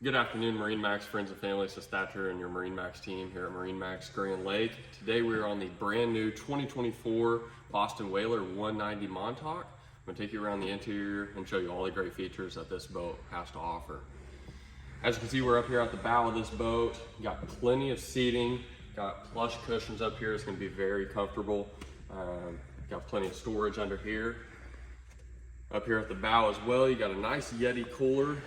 Good afternoon, MarineMax friends and family. It's Thatcher and your MarineMax team here at MarineMax Grand Lake. Today we are on the brand new 2024 Boston Whaler 190 Montauk. I'm going to take you around the interior and show you all the great features that this boat has to offer. As you can see, we're up here at the bow of this boat. Got plenty of seating, got plush cushions up here. It's going to be very comfortable. Got plenty of storage under here. Up here at the bow as well, you got a nice Yeti cooler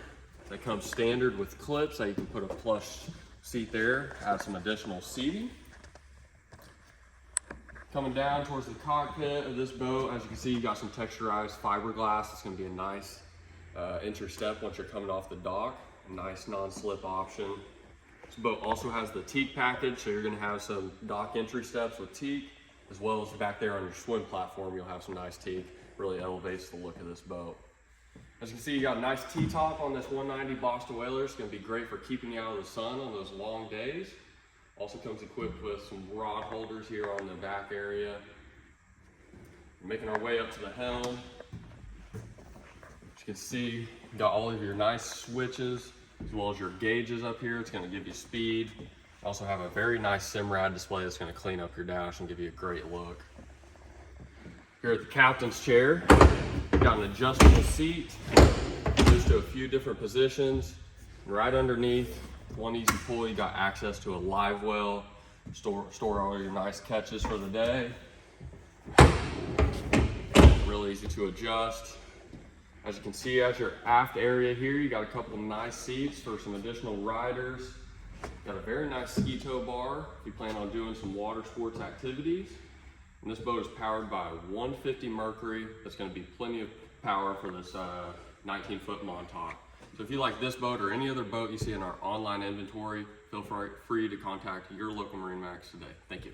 that comes standard with clips, so you can put a plush seat there, add some additional seating. Coming down towards the cockpit of this boat, as you can see, you got some texturized fiberglass. It's going to be a nice entry step once you're coming off the dock. A nice non-slip option. This boat also has the teak package, so you're going to have some dock entry steps with teak, as well as back there on your swim platform, you'll have some nice teak. Really elevates the look of this boat. As you can see, you got a nice T-top on this 190 Boston Whaler. It's going to be great for keeping you out of the sun on those long days. Also comes equipped with some rod holders here on the back area. Making our way up to the helm. As you can see, you got all of your nice switches, as well as your gauges up here. It's going to give you speed. You also have a very nice Simrad display that's going to clean up your dash and give you a great look. Here at the captain's chair, you've got an adjustable seat, moves to a few different positions. And right underneath, one easy pull, you got access to a live well, store all your nice catches for the day. Real easy to adjust. As you can see, at your aft area here, you got a couple of nice seats for some additional riders. Got a very nice ski tow bar if you plan on doing some water sports activities. And this boat is powered by a 150 Mercury. That's going to be plenty of power for this 19-foot Montauk. So if you like this boat or any other boat you see in our online inventory, feel free to contact your local MarineMax today. Thank you.